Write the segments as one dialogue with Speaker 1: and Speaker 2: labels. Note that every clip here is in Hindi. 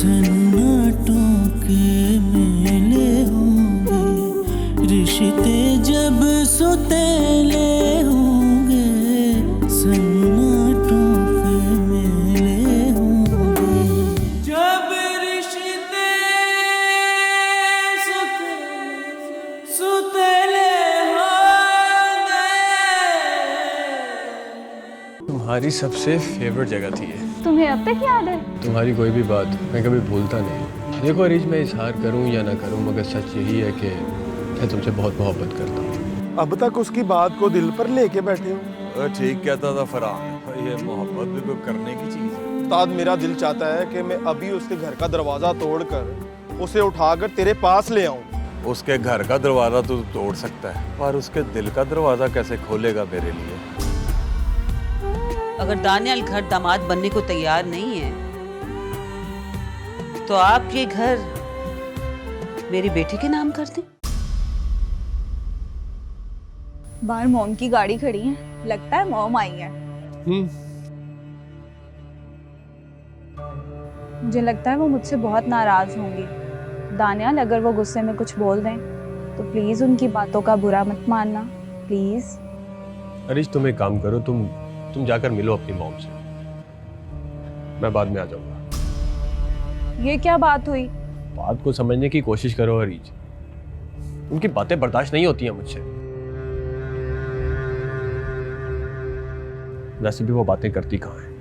Speaker 1: सन्नाटों के मेले होंगे, रिश्ते जब सुतेले होंगे, सन्नाटों के मेले होंगे, जब रिश्ते सुतेले होंगे।
Speaker 2: तुम्हारी सबसे फेवरेट जगह थी ये।
Speaker 3: तुम्हें अब तक याद है?
Speaker 2: तुम्हारी कोई भी बात मैं कभी भूलता नहीं। देखो अरीज, मैं इजहार करूं या ना करूं, मगर सच यही है कि मैं तुमसे बहुत मोहब्बत करता हूं।
Speaker 4: अब तक उसकी बात को दिल पर लेके बैठे हो।
Speaker 5: ठीक कहता था फरहान, ये मोहब्बत भी कोई करने की चीज है।
Speaker 4: उस्ताद, मेरा दिल चाहता है कि मैं अभी उसके घर का दरवाजा तोड़कर उसे उठाकर तेरे पास ले आऊं।
Speaker 5: उसके घर का दरवाजा तो तोड़ सकता है, पर उसके दिल का दरवाजा कैसे खोलेगा मेरे लिए?
Speaker 6: अगर दानियाल घर दामाद बनने को तैयार नहीं है तो आप ये घर मेरी बेटी के नाम कर दें।
Speaker 3: बाहर मॉम की गाड़ी खड़ी है, लगता है मॉम आई है। मुझे लगता है वो मुझसे बहुत नाराज होंगी। दानियाल, अगर वो गुस्से में कुछ बोल दें तो प्लीज उनकी बातों का बुरा मत मानना, प्लीज।
Speaker 2: अरीज, तुम एक काम करो, तुम जाकर मिलो अपनी मॉम से, मैं बाद में आ जाऊंगा।
Speaker 3: ये क्या बात हुई?
Speaker 2: बात को समझने की कोशिश करो अरीज, उनकी बातें बर्दाश्त नहीं होती हैं मुझसे। वैसे भी वो बातें करती कहाँ हैं?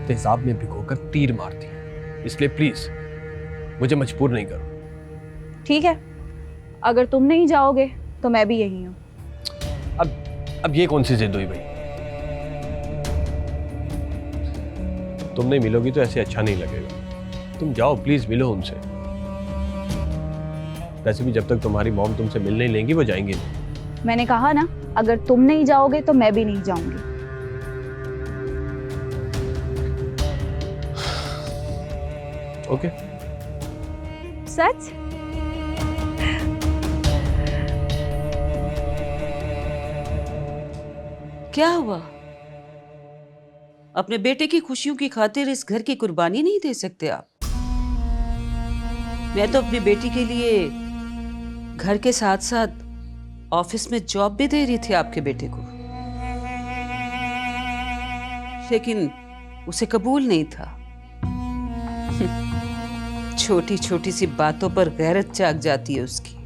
Speaker 2: तेजाब में भिगोकर तीर मारती हैं। इसलिए प्लीज मुझे मजबूर नहीं करो।
Speaker 3: ठीक है, अगर तुम नहीं जाओगे तो मैं भी यही हूँ।
Speaker 2: अब ये कौन सी जिद हुई भाई? तुम नहीं मिलोगी तो ऐसे अच्छा नहीं लगेगा। तुम जाओ प्लीज, मिलो उनसे। वैसे भी जब तक तुम्हारी मॉम तुमसे मिल नहीं लेंगी वो जाएंगे नहीं।
Speaker 3: मैंने कहा ना, अगर तुम नहीं जाओगे तो मैं भी नहीं जाऊंगी।
Speaker 2: ओके?
Speaker 3: सच?
Speaker 6: क्या हुआ? अपने बेटे की खुशियों की खातिर इस घर की कुर्बानी नहीं दे सकते आप? मैं तो अपनी बेटी के लिए घर के साथ साथ ऑफिस में जॉब भी दे रही थी आपके बेटे को, लेकिन उसे कबूल नहीं था। छोटी छोटी सी बातों पर गैरत जाग जाती है उसकी।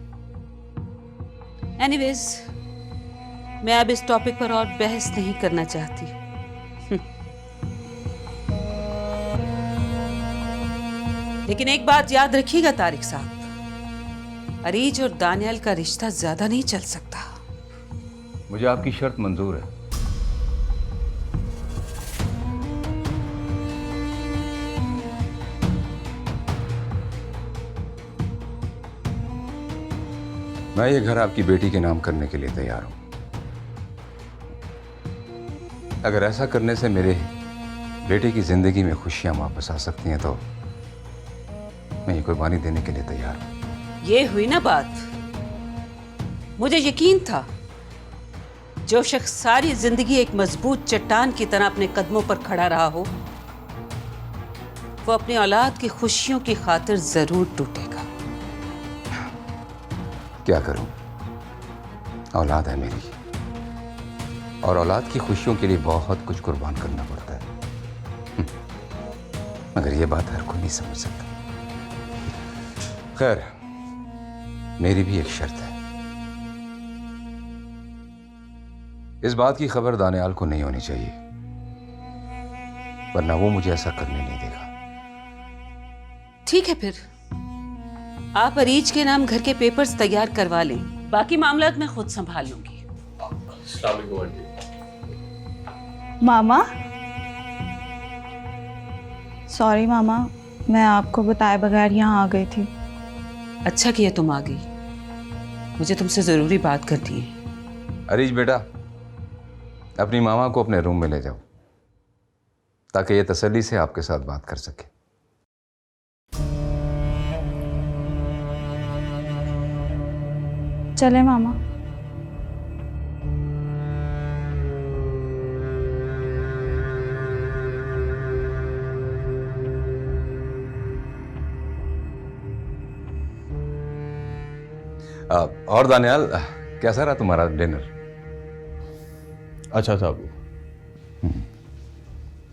Speaker 6: एनीवेज, मैं अब इस टॉपिक पर और बहस नहीं करना चाहती। लेकिन एक बात याद रखिएगा तारिक साहब, अरीज और दानियाल का रिश्ता ज्यादा नहीं चल सकता।
Speaker 7: मुझे आपकी शर्त मंजूर है। मैं ये घर आपकी बेटी के नाम करने के लिए तैयार हूं। अगर ऐसा करने से मेरे बेटे की जिंदगी में खुशियां वापस आ सकती हैं तो मैं ये कुर्बानी देने के लिए तैयार हूं।
Speaker 6: ये हुई ना बात। मुझे यकीन था जो शख्स सारी जिंदगी एक मजबूत चट्टान की तरह अपने कदमों पर खड़ा रहा हो, वो अपनी औलाद की खुशियों की खातिर जरूर टूटेगा।
Speaker 7: क्या करूं, औलाद है मेरी, और औलाद की खुशियों के लिए बहुत कुछ कुर्बान करना पड़ता है। मगर ये बात हर कोई नहीं समझ सकता। खैर, मेरी भी एक शर्त है। इस बात की खबर दानियाल को नहीं होनी चाहिए, वरना वो मुझे ऐसा करने नहीं देगा।
Speaker 6: ठीक है, फिर आप अरीज के नाम घर के पेपर्स तैयार करवा लें, बाकी मामला मैं खुद संभाल लूंगी।
Speaker 3: मामा, सॉरी मामा, मैं आपको बताए बगैर यहाँ आ गई थी।
Speaker 6: अच्छा किया तुम आ गई, मुझे तुमसे जरूरी बात करनी है।
Speaker 7: अरीज बेटा, अपनी मामा को अपने रूम में ले जाओ ताकि ये तसल्ली से आपके साथ बात कर सके।
Speaker 3: चले मामा।
Speaker 7: और दानियाल, कैसा रहा तुम्हारा डिनर?
Speaker 2: अच्छा था अबू।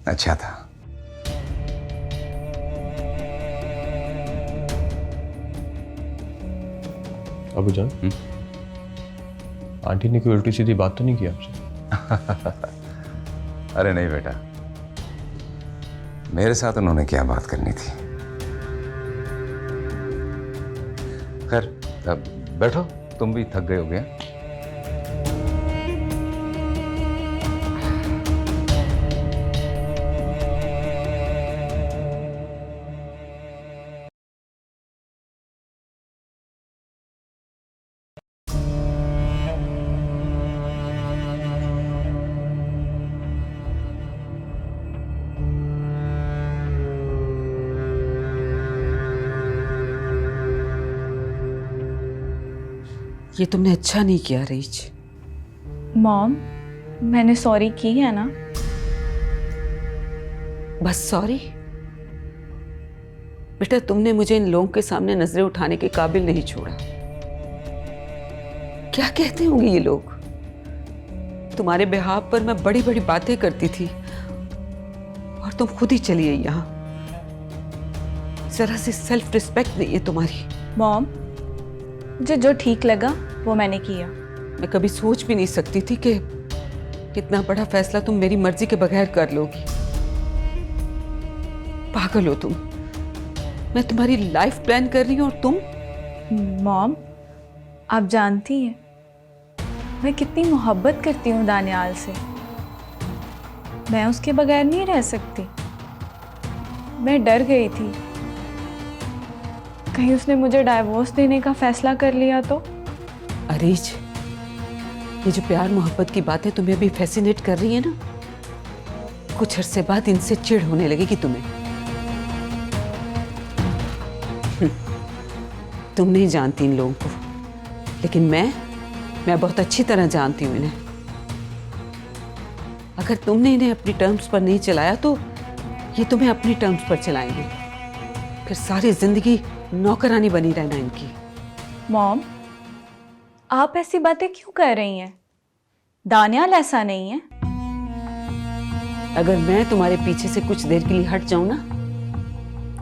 Speaker 7: अच्छा था।
Speaker 2: अबू जान, आंटी ने कोई उल्टी सीधी बात तो नहीं की आपसे?
Speaker 7: अरे नहीं बेटा, मेरे साथ उन्होंने क्या बात करनी थी। खैर, अब बैठो, तुम भी थक गए हो गया।
Speaker 6: ये तुमने अच्छा नहीं किया रीच।
Speaker 3: मॉम, मैंने सॉरी की है ना?
Speaker 6: बस सॉरी? बेटा, तुमने मुझे इन लोगों के सामने नजरें उठाने के काबिल नहीं छोड़ा। क्या कहते होंगे ये लोग? तुम्हारे बिहाव पर मैं बड़ी बड़ी बातें करती थी और तुम खुद ही चली आई यहां। जरा सी सेल्फ रिस्पेक्ट नहीं है तुम्हारी।
Speaker 3: मॉम, मुझे जो ठीक लगा वो मैंने किया।
Speaker 6: मैं कभी सोच भी नहीं सकती थी कि कितना बड़ा फैसला तुम मेरी मर्जी के बगैर कर लोगी। पागल हो तुम। मैं तुम्हारी लाइफ प्लान कर रही हूं और तुम।
Speaker 3: मॉम, आप जानती हैं मैं कितनी मोहब्बत करती हूँ दानियाल से। मैं उसके बगैर नहीं रह सकती। मैं डर गई थी कहीं उसने मुझे डाइवोर्स देने का फैसला कर लिया तो।
Speaker 6: अरीज, ये जो प्यार मोहब्बत की बातें तुम्हें अभी फैसिनेट कर रही है ना, कुछ अरसे बाद इनसे चिढ़ होने लगेगी तुम्हें। तुम नहीं जानती इन लोगों को, लेकिन मैं बहुत अच्छी तरह जानती हूँ इन्हें। अगर तुमने इन्हें अपनी टर्म्स पर नहीं चलाया तो ये तुम्हें अपनी टर्म्स पर चलाएंगे। फिर सारी जिंदगी नौकरानी बनी रहना इनकी।
Speaker 3: मॉम, आप ऐसी बातें क्यों कर रही हैं? दानियाल ऐसा नहीं है।
Speaker 6: अगर मैं तुम्हारे पीछे से कुछ देर के लिए हट जाऊं ना,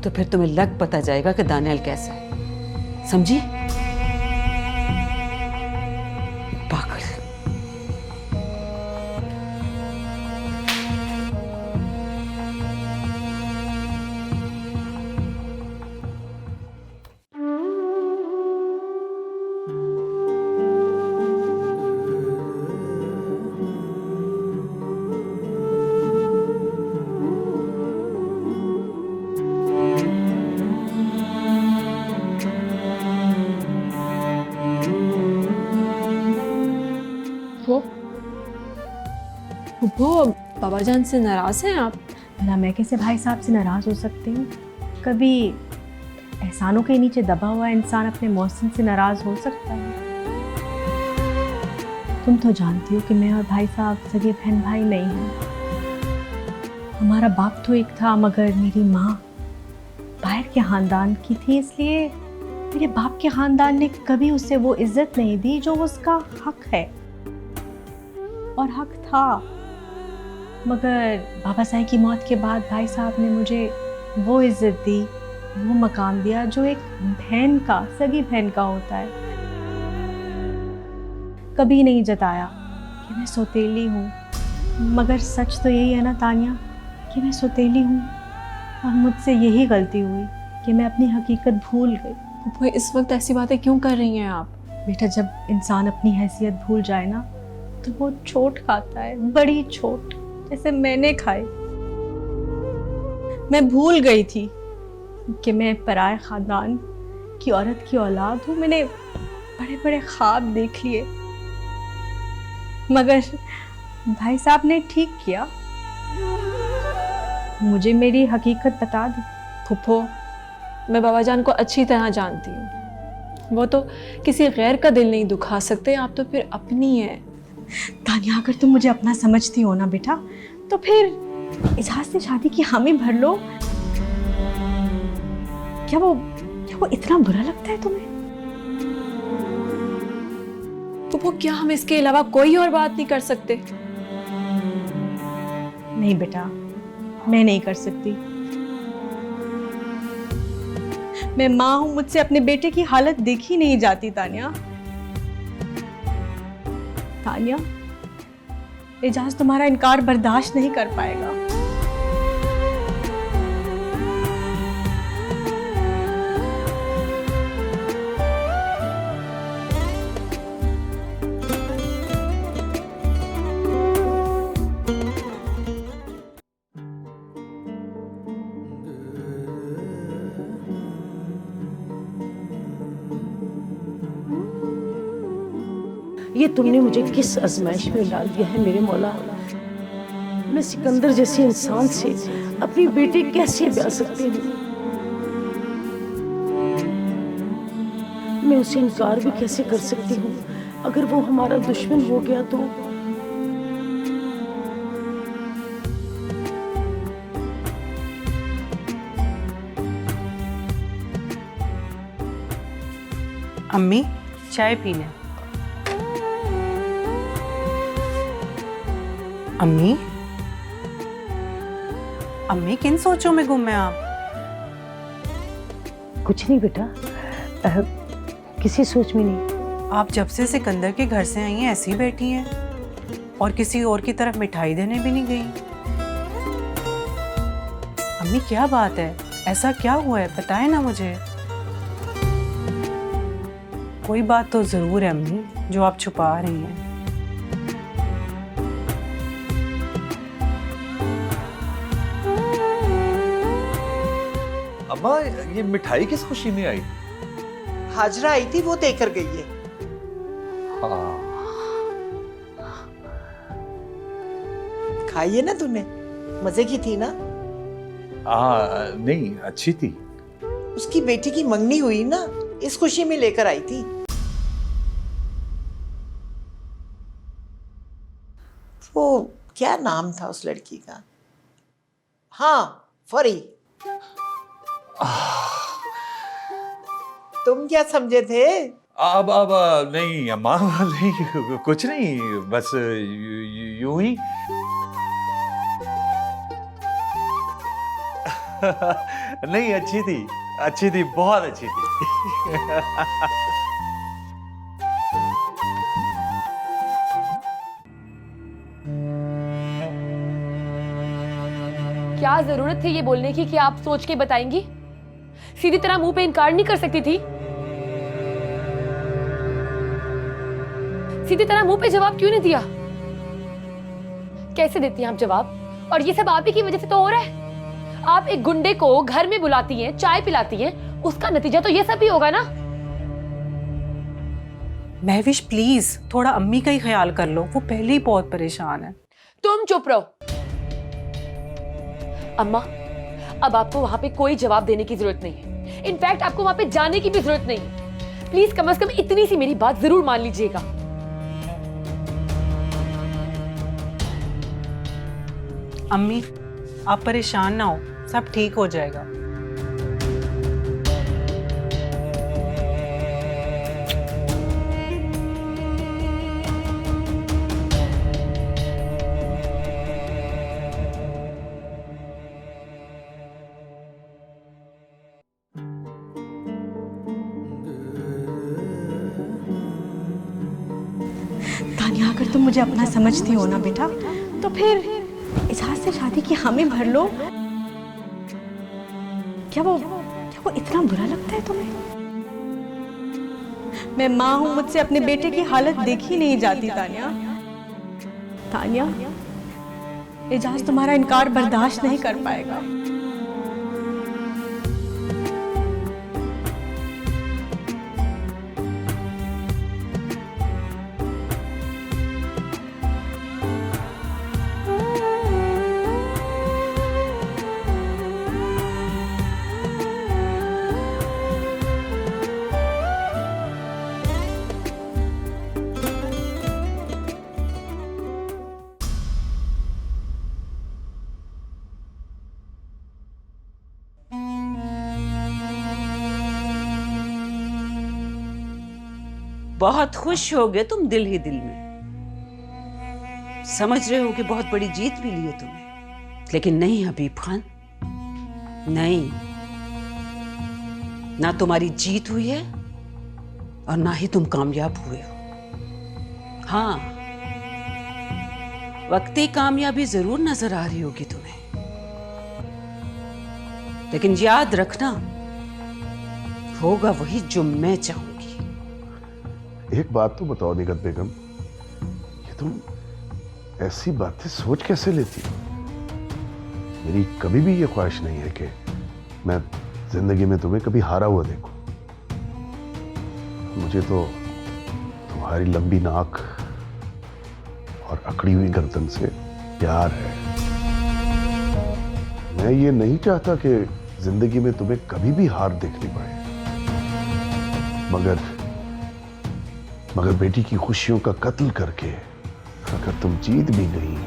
Speaker 6: तो फिर तुम्हें लग पता जाएगा कि दानियाल कैसा है। समझी? पागल।
Speaker 8: वो बाबा जान से नाराज़ हैं आप?
Speaker 9: भला मैं कैसे भाई साहब से नाराज़ हो सकती हूँ? कभी एहसानों के नीचे दबा हुआ इंसान अपने मौसम से नाराज़ हो सकता है? तुम तो जानती हो कि मैं और भाई साहब सगे बहन भाई नहीं हैं। हमारा बाप तो एक था, मगर मेरी माँ बाहर के ख़ानदान की थी, इसलिए मेरे बाप के ख़ानदान ने कभी उसे वो इज़्ज़त नहीं दी जो उसका हक है और हक था। मगर बाबा साहब की मौत के बाद भाई साहब ने मुझे वो इज़्ज़त दी, वो मकाम दिया जो एक बहन का, सगी बहन का होता है। कभी नहीं जताया कि मैं सौतेली हूँ, मगर सच तो यही है ना तानिया कि मैं सौतेली हूँ और मुझसे यही गलती हुई कि मैं अपनी हकीकत भूल गई।
Speaker 8: वो इस वक्त ऐसी बातें क्यों कर रही हैं आप?
Speaker 9: बेटा, जब इंसान अपनी हैसियत भूल जाए ना तो वो चोट खाता है, बड़ी चोट, जैसे मैंने खाई। मैं भूल गई थी कि मैं पराए ख़ानदान की औरत की औलाद हूँ। मैंने बड़े बड़े ख्वाब देख लिए, मगर भाई साहब ने ठीक किया, मुझे मेरी हकीकत बता दी।
Speaker 8: फुप्पो, मैं बाबा जान को अच्छी तरह जानती हूँ। वो तो किसी गैर का दिल नहीं दुखा सकते, आप तो फिर अपनी है।
Speaker 9: तानिया, अगर तुम मुझे अपना समझती हो ना बेटा, तो फिर इजाज़ से शादी की हामी भर लो। क्या वो इतना बुरा लगता है तुम्हें?
Speaker 8: वो क्या हम इसके अलावा कोई और बात नहीं कर सकते?
Speaker 9: नहीं बेटा, मैं नहीं कर सकती। मैं माँ हूं, मुझसे अपने बेटे की हालत देखी नहीं जाती तानिया। तानिया, एजाज तुम्हारा इनकार बर्दाश्त नहीं कर पाएगा।
Speaker 10: ये तुमने मुझे किस आजमाइश में डाल दिया है मेरे मौला। मैं सिकंदर जैसे इंसान से अपनी बेटी कैसे ब्याह सकती हूँ? मैं उसे इनकार भी कैसे कर सकती हूँ? अगर वो हमारा दुश्मन हो गया तो?
Speaker 6: अम्मी चाय पी लें। अम्मी, अम्मी किन सोचों में गुम हैं आप?
Speaker 10: कुछ नहीं बेटा, किसी सोच में नहीं।
Speaker 6: आप जब से सिकंदर के घर से आई हैं ऐसी ही बैठी हैं और किसी और की तरफ मिठाई देने भी नहीं गई। अम्मी क्या बात है, ऐसा क्या हुआ है, बताएं ना मुझे। कोई बात तो जरूर है अम्मी जो आप छुपा रही हैं।
Speaker 5: अम्मा, ये मिठाई किस खुशी में आई?
Speaker 1: हाजरा आई थी, वो देकर गई है। खाई है ना तूने? मजे की थी ना?
Speaker 5: नहीं, अच्छी थी।
Speaker 1: उसकी बेटी की मंगनी हुई ना, इस खुशी में लेकर आई थी। वो क्या नाम था उस लड़की का? हाँ, फरी। तुम क्या समझे थे?
Speaker 5: अब नहीं अम्मा, नहीं, कुछ नहीं, बस यूं ही। नहीं, अच्छी थी, बहुत अच्छी थी।
Speaker 8: क्या जरूरत थी ये बोलने की कि आप सोच के बताएंगी? सीधी तरह मुंह पे इनकार नहीं कर सकती थी? सीधी तरह मुंह पे जवाब क्यों नहीं दिया? कैसे देती हैं आप जवाब? और ये सब आप ही की वजह से तो हो रहा है। आप एक गुंडे को घर में बुलाती हैं, चाय पिलाती हैं, उसका नतीजा तो ये सब भी होगा ना।
Speaker 6: महविश प्लीज थोड़ा अम्मी का ही ख्याल कर लो, वो पहले ही बहुत परेशान है।
Speaker 8: तुम चुप रहो। अम्मा, अब आपको वहां पे कोई जवाब देने की जरूरत नहीं है। इनफैक्ट आपको वहां पे जाने की भी जरूरत नहीं है। प्लीज कम से कम इतनी सी मेरी बात जरूर मान लीजिएगा।
Speaker 6: अम्मी आप परेशान ना हो, सब ठीक हो जाएगा।
Speaker 9: तानिया, अगर तुम मुझे अपना समझती हो ना बेटा, तो फिर एजाज से शादी की हामी भर लो। क्या वो इतना बुरा लगता है तुम्हें? मैं माँ हूं, मुझसे अपने बेटे की हालत देखी नहीं जाती तानिया। तानिया, एजाज तुम्हारा इनकार बर्दाश्त नहीं कर पाएगा।
Speaker 6: बहुत खुश हो गए तुम दिल ही दिल में। समझ रहे हो कि बहुत बड़ी जीत भी ली है तुम्हें, लेकिन नहीं हबीब खान, नहीं, ना तुम्हारी जीत हुई है और ना ही तुम कामयाब हुए हो। हाँ, वक्ती कामयाबी जरूर नजर आ रही होगी तुम्हें, लेकिन याद रखना, होगा वही जो मैं चाहूंगी।
Speaker 11: एक बात तो बताओ निगत बेगम, ये तुम ऐसी बातें सोच कैसे लेती हो? मेरी कभी भी ये ख्वाहिश नहीं है कि मैं जिंदगी में तुम्हें कभी हारा हुआ देखूं। मुझे तो तुम्हारी लंबी नाक और अकड़ी हुई गर्दन से प्यार है। मैं ये नहीं चाहता कि जिंदगी में तुम्हें कभी भी हार देखनी पड़े, मगर बेटी की खुशियों का कत्ल करके अगर तुम जीत भी गई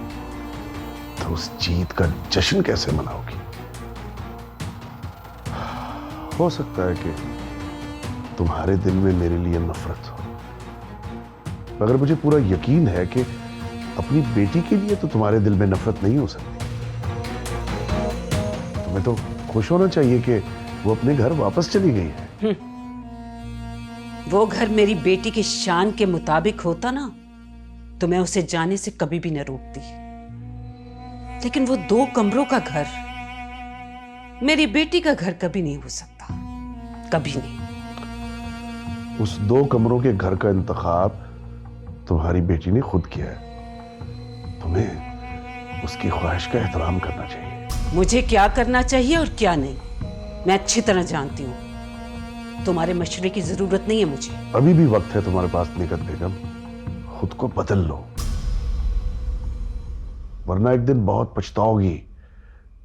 Speaker 11: तो उस जीत का जश्न कैसे मनाओगी? हो सकता है कि तुम्हारे दिल में मेरे लिए नफरत हो, मगर मुझे पूरा यकीन है कि अपनी बेटी के लिए तो तुम्हारे दिल में नफरत नहीं हो सकती। तुम्हें तो खुश होना चाहिए कि वो अपने घर वापस चली गई है।
Speaker 6: वो घर मेरी बेटी की शान के मुताबिक होता ना, तो मैं उसे जाने से कभी भी न रोकती, लेकिन वो 2 कमरों का घर मेरी बेटी का घर कभी नहीं हो सकता, कभी नहीं।
Speaker 11: उस 2 कमरों के घर का इंतखाब तुम्हारी बेटी ने खुद किया है, तुम्हें उसकी ख्वाहिश का एहतराम करना चाहिए।
Speaker 6: मुझे क्या करना चाहिए और क्या नहीं, मैं अच्छी तरह जानती हूँ। तुम्हारे मशवरे की जरूरत नहीं है मुझे।
Speaker 11: अभी भी वक्त है तुम्हारे पास निगत बेगम, खुद को बदल लो, वरना एक दिन बहुत पछताओगी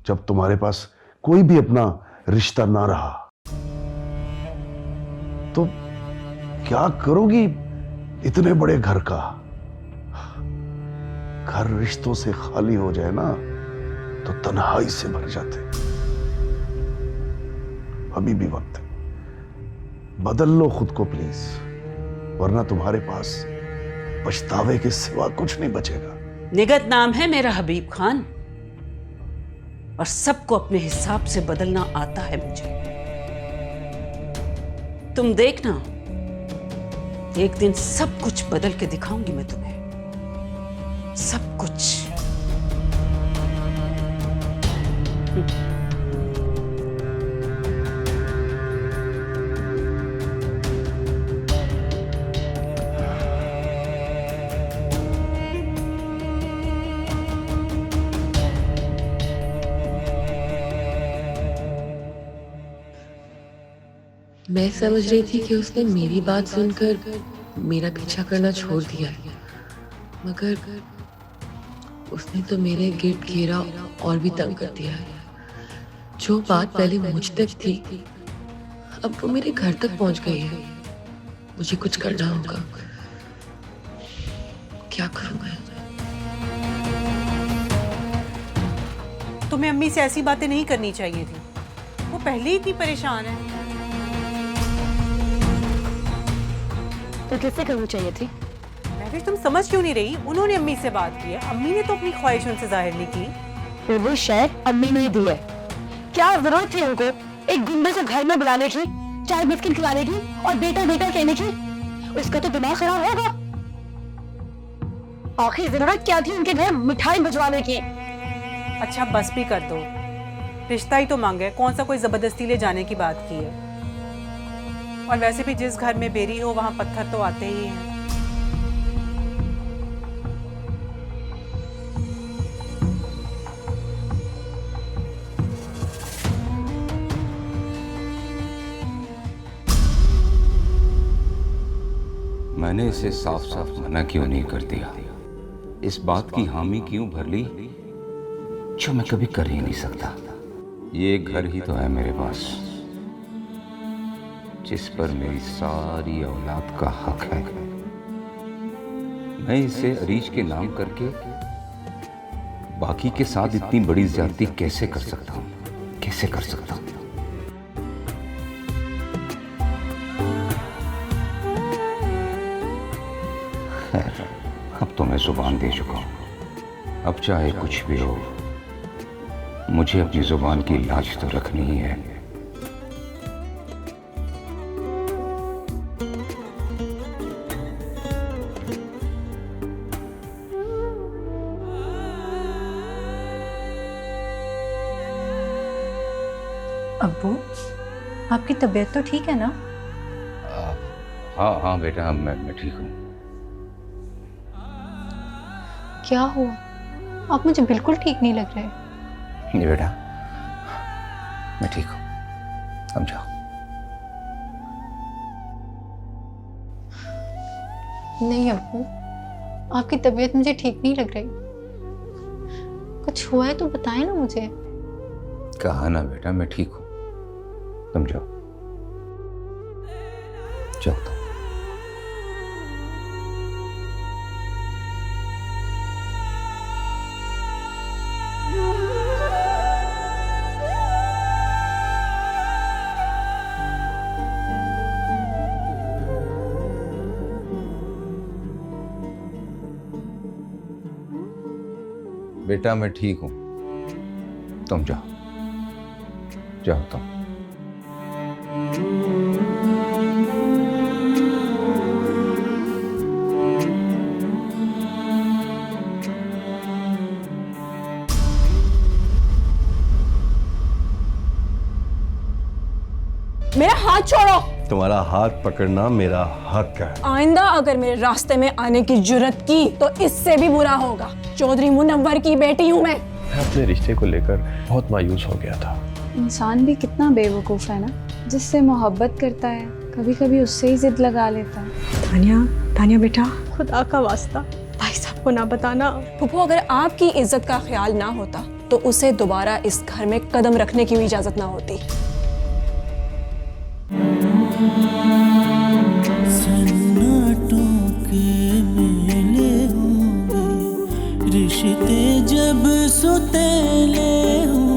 Speaker 11: जब तुम्हारे पास कोई भी अपना रिश्ता ना रहा। तो क्या करोगी इतने बड़े घर का? घर रिश्तों से खाली हो जाए ना तो तन्हाई से भर जाते। अभी भी वक्त है, बदल लो खुद को प्लीज, वरना तुम्हारे पास पछतावे के सिवा कुछ नहीं बचेगा।
Speaker 6: निगत नाम है मेरा हबीब खान, और सबको अपने हिसाब से बदलना आता है मुझे। तुम देखना, एक दिन सब कुछ बदल के दिखाऊंगी मैं तुम्हें, सब कुछ।
Speaker 8: मैं समझ रही थी कि उसने मेरी बात सुनकर मेरा पीछा करना छोड़ दिया है, मगर उसने तो मेरे गिर्द घेरा और भी तंग कर दिया है। जो बात पहले मुझ तक थी, अब वो मेरे घर तक पहुंच गई है। मुझे कुछ करना होगा। क्या करूं मैं?
Speaker 12: तुम्हें अम्मी से ऐसी बातें नहीं करनी चाहिए थी, वो पहले ही इतनी परेशान है।
Speaker 8: तो किससे करनी चाहिए थी?
Speaker 12: मैं तुम समझ क्यों नहीं रही? उन्होंने अम्मी से बात की है, अम्मी ने तो अपनी ख्वाहिश उनसे जाहिर नहीं की।
Speaker 8: फिर वो शायद अम्मी ने ही दी है। क्या जरूरत थी उनको एक गुंडे से घर में बुलाने की, चाय बिस्किट खिलाने की और बेटा बेटा कहने की? उसका तो दिमाग खराब होगा। आखिर जरूरत क्या थी उनके घर मिठाई भिजवाने की?
Speaker 12: अच्छा बस भी कर दो, रिश्ता ही तो मांगे, कौन सा कोई जबरदस्ती ले जाने की बात की है। और वैसे भी जिस घर में बेरी हो वहां पत्थर तो आते ही हैं।
Speaker 7: मैंने इसे साफ साफ मना क्यों नहीं कर दिया? इस बात की हामी क्यों भर ली जो मैं कभी कर ही नहीं सकता? ये घर ही तो है मेरे पास, जिस पर मेरी सारी औलाद का हक है। मैं इसे अरीज के नाम करके बाकी के साथ इतनी बड़ी ज्यादती कैसे कर सकता हूं? कैसे कर सकता हूं? जुबान दे चुका हूं। अब चाहे कुछ भी हो, मुझे अपनी जुबान की लाज तो रखनी ही है।
Speaker 3: अब्बू, आपकी तबीयत तो ठीक है ना?
Speaker 7: हाँ हाँ बेटा, मैं ठीक हूँ।
Speaker 3: क्या हुआ? आप मुझे बिल्कुल ठीक नहीं लग रहे।
Speaker 7: नहीं बेटा, मैं ठीक हूँ, समझाओ।
Speaker 3: नहीं अब्बू, आपकी तबीयत मुझे ठीक नहीं लग रही। कुछ हुआ है तो बताएं ना मुझे।
Speaker 7: कहा ना बेटा, मैं ठीक हूँ, समझाओ। जाओ तो। बेटा मैं ठीक हूं, तुम जाओ, जाओ तुम।
Speaker 13: मेरा हाथ छोड़ो।
Speaker 11: तुम्हारा हाथ पकड़ना मेरा हक है।
Speaker 13: आइंदा अगर मेरे रास्ते में आने की जुर्रत की तो इससे भी बुरा होगा। चौधरी मुनव्वर की बेटी हूँ मैं
Speaker 2: अपने रिश्ते को लेकर बहुत मायूस हो गया था।
Speaker 3: इंसान भी कितना बेवकूफ़ है ना, जिससे मोहब्बत करता है कभी कभी उससे ही जिद लगा लेता है।
Speaker 9: तानिया बेटा, खुदा का वास्ता भाई साहब को ना बताना।
Speaker 13: फूफो, अगर आपकी इज्जत का ख्याल ना होता तो उसे दोबारा इस घर में कदम रखने की भी इजाजत ना होती।
Speaker 14: सन्नाटों के मेले होंगे, रिश्ते जब सुतेले होंगे।